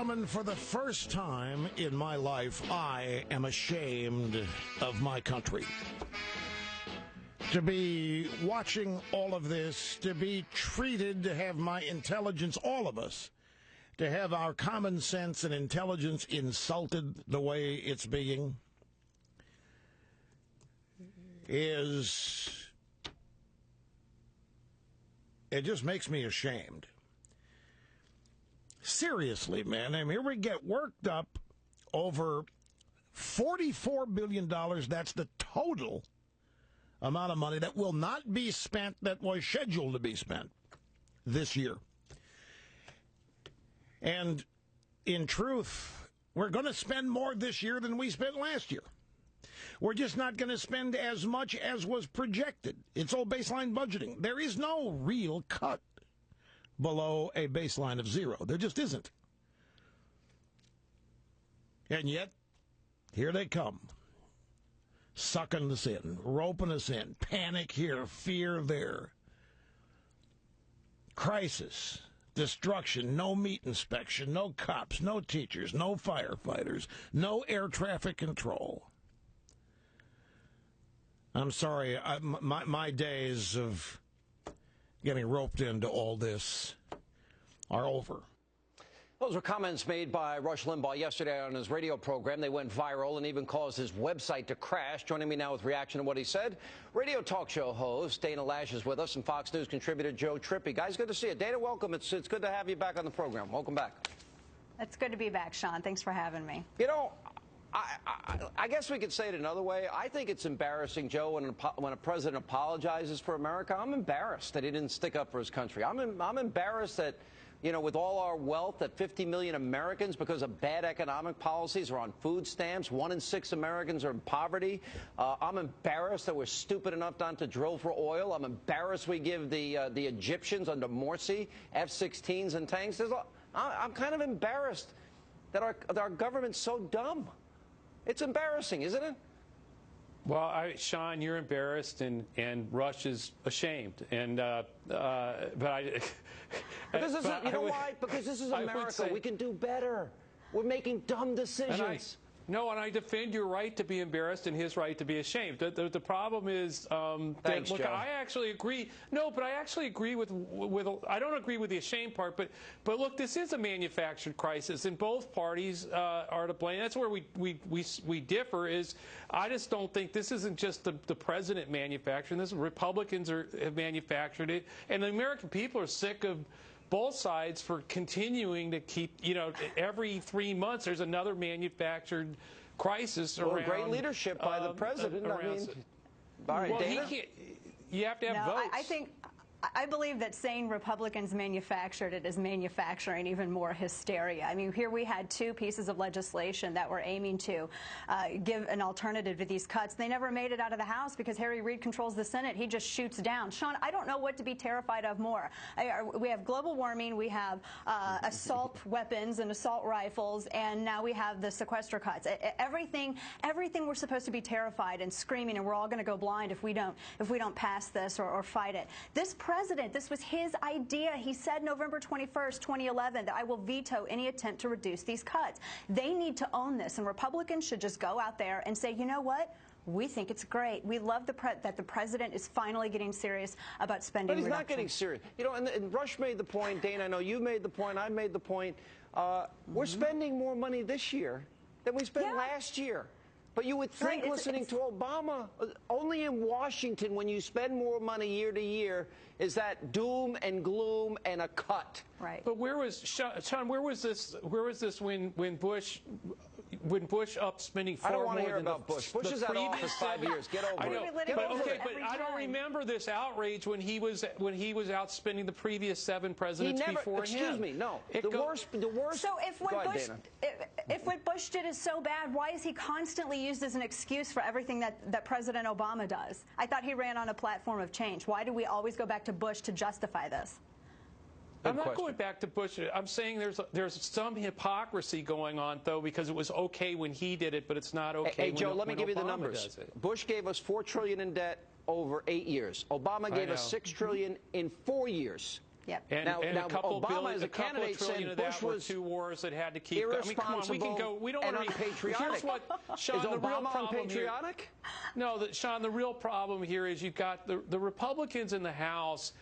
gentlemen, for the first time in my life, I am ashamed of my country. To be watching all of this, to be treated, to have my intelligence, all of us, to have our common sense and intelligence insulted the way it's being, it just makes me ashamed. Seriously, man, I mean, here we get worked up over $44 billion. That's the total amount of money that will not be spent, that was scheduled to be spent this year. And in truth, we're going to spend more this year than we spent last year. We're just not going to spend as much as was projected. It's all baseline budgeting. There is no real cut below a baseline of zero. There just isn't. And yet, here they come. Sucking us in, roping us in. Panic here, fear there. Crisis, destruction, no meat inspection, no cops, no teachers, no firefighters, no air traffic control. I'm sorry, my days of getting roped into all this are over. Those were comments made by Rush Limbaugh yesterday on his radio program. They went viral and even caused his website to crash. Joining me now with reaction to what he said, radio talk show host Dana Loesch is with us, and Fox News contributor Joe Trippi. Guys, good to see you. Dana, welcome. It's good to have you back on the program. Welcome back. It's good to be back, Sean. Thanks for having me. You know, I guess we could say it another way. I think it's embarrassing, Joe, when a president apologizes for America. I'm embarrassed that he didn't stick up for his country. I'm embarrassed that, you know, with all our wealth, that 50 million Americans, because of bad economic policies, are on food stamps. 1 in 6 Americans are in poverty. I'm embarrassed that we're stupid enough not to drill for oil. I'm embarrassed we give the Egyptians under Morsi F-16s and tanks. I'm kind of embarrassed that our government's so dumb. It's embarrassing, isn't it? Well, Sean, you're embarrassed, and Rush is ashamed, and but this is, you know why? Because this is America. We can do better. We're making dumb decisions. And I defend your right to be embarrassed and his right to be ashamed. The problem is Thanks, look, Joe. I actually agree. No, but I actually agree with I don't agree with the ashamed part. But look, this is a manufactured crisis, and both parties are to blame. That's where we differ. Is I just don't think this isn't just the president manufacturing this. Republicans have manufactured it, and the American people are sick of both sides for continuing to keep, you know, every 3 months there's another manufactured crisis around. Great leadership by the president. I mean, all right, well, Dana? you have to have votes. I believe that saying Republicans manufactured it is manufacturing even more hysteria. I mean, here we had 2 pieces of legislation that were aiming to give an alternative to these cuts. They never made it out of the House because Harry Reid controls the Senate. He just shoots down. Sean, I don't know what to be terrified of more. We have global warming, we have assault weapons and assault rifles, and now we have the sequester cuts. Everything we're supposed to be terrified and screaming, and we're all going to go blind if we don't pass this or fight it. This president, this was his idea. He said November 21st, 2011, that I will veto any attempt to reduce these cuts. They need to own this, and Republicans should just go out there and say, you know what? We think it's great. We love that the president is finally getting serious about spending. But he's not getting serious. You know, and Rush made the point, Dana, I know you made the point, I made the point. We're spending more money this year than we spent last year. But you would think, listening to Obama, only in Washington, when you spend more money year to year, is that doom and gloom and a cut. Right. But where was Sean? Where was this? Where was this when Bush upped spending far more than I don't want to hear about Bush. Bush is out of office 5 years. Get over it. But I don't remember this outrage when he was outspending the previous 7 presidents before him. Excuse me, no. The worst. So if what Bush did is so bad, why is he constantly used as an excuse for everything that President Obama does? I thought he ran on a platform of change. Why do we always go back to Bush to justify this? I'm not going back to Bush. I'm saying there's some hypocrisy going on, though, because it was okay when he did it, but it's not okay. Hey, Joe, let me give you the numbers. Bush gave us $4 trillion in debt over 8 years. Obama gave us $6 trillion in 4 years. Yep. Now, And a couple Obama, billion, as a candidate, trillion said of that Bush were was 2 wars that had to keep. irresponsible I mean, come on, we can go. We don't and want to. unpatriotic. Here's what, Sean, is the real Obama problem unpatriotic? Here, no, Sean, the real problem here is you've got the Republicans in the House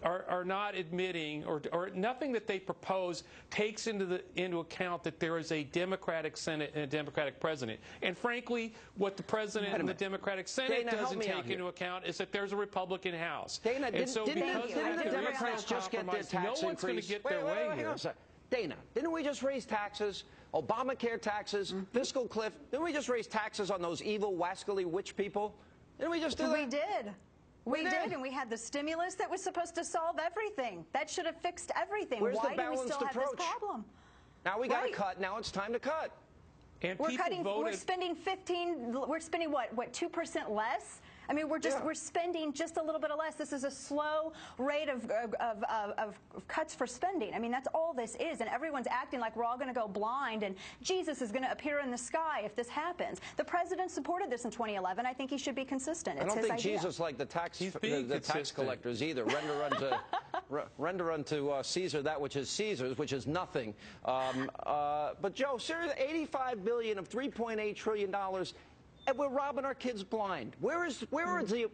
are not admitting, or nothing that they propose takes into account that there is a Democratic Senate and a Democratic president. And frankly, what the president and the Democratic Senate doesn't take into account is that there's a Republican House. Dana, and so didn't the Democrats just get their tax increase? No one's going to get their way here. Dana, didn't we just raise taxes? Obamacare taxes, fiscal cliff. Didn't we just raise taxes on those evil, wascally witch people? Didn't we just do that? We did. We did, and we had the stimulus that was supposed to solve everything. That should have fixed everything. Where's Why the balanced do we still approach? have this problem? Now we got to cut. Now it's time to cut. And We're people cutting. voted. We're spending 15. We're spending what 2% less. I mean, we're spending just a little bit less. This is a slow rate of cuts for spending. I mean, that's all this is, and everyone's acting like we're all going to go blind and Jesus is going to appear in the sky if this happens. The president supported this in 2011. I think he should be consistent. It's I don't his think idea. Jesus liked the tax consistent. collectors either. Render unto Caesar that which is Caesar's, which is nothing. But Joe, seriously, $85 billion of $3.8 trillion. And we're robbing our kids blind. Where is the?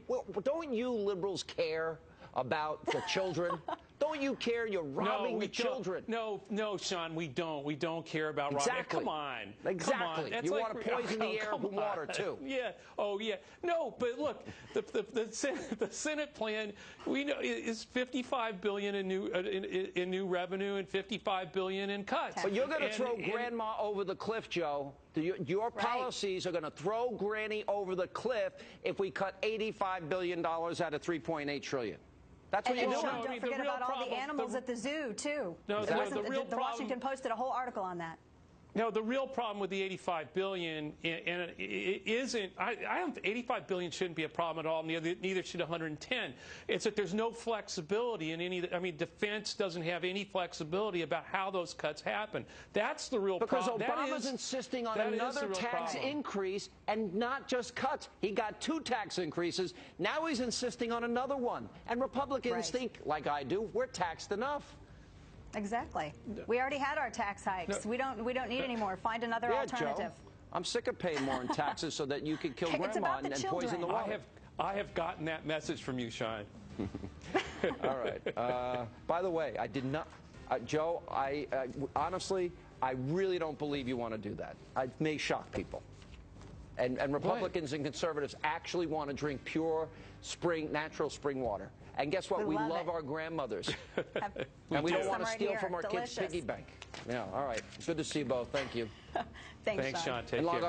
Don't you liberals care about the children? Don't you care? You're robbing the children. No, Sean, we don't. We don't care about robbing. Come on. Exactly. Come on. You want to poison the air and water, too. Yeah. Oh, yeah. No, but look, the Senate plan, we know, is $55 billion in new revenue and $55 billion in cuts. But you're going to throw Grandma over the cliff, Joe. Your policies are going to throw Granny over the cliff if we cut $85 billion out of $3.8 trillion. That's what you're doing. Don't forget about all the animals at the zoo, too. No, the Washington Post did a whole article on that. No, the real problem with the $85 billion, and it isn't. $85 billion shouldn't be a problem at all. Neither should 110. It's that there's no flexibility in any. I mean, defense doesn't have any flexibility about how those cuts happen. That's the real problem. Because Obama's insisting on another tax increase and not just cuts. He got 2 tax increases. Now he's insisting on another one. And Republicans think, like I do, we're taxed enough. Exactly. We already had our tax hikes. We don't need any more. Find another alternative. Joe, I'm sick of paying more in taxes so that you can kill Grandma and poison the water. I have gotten that message from you, Sean. All right. By the way, I did not, Joe. Honestly, I really don't believe you want to do that. It may shock people. And Republicans and conservatives actually want to drink pure natural spring water. And guess what? We love our grandmothers. And we don't want to steal from our kids' piggy bank. Yeah, all right. Good to see you both. Thanks, you. Thanks, Sean. Take care.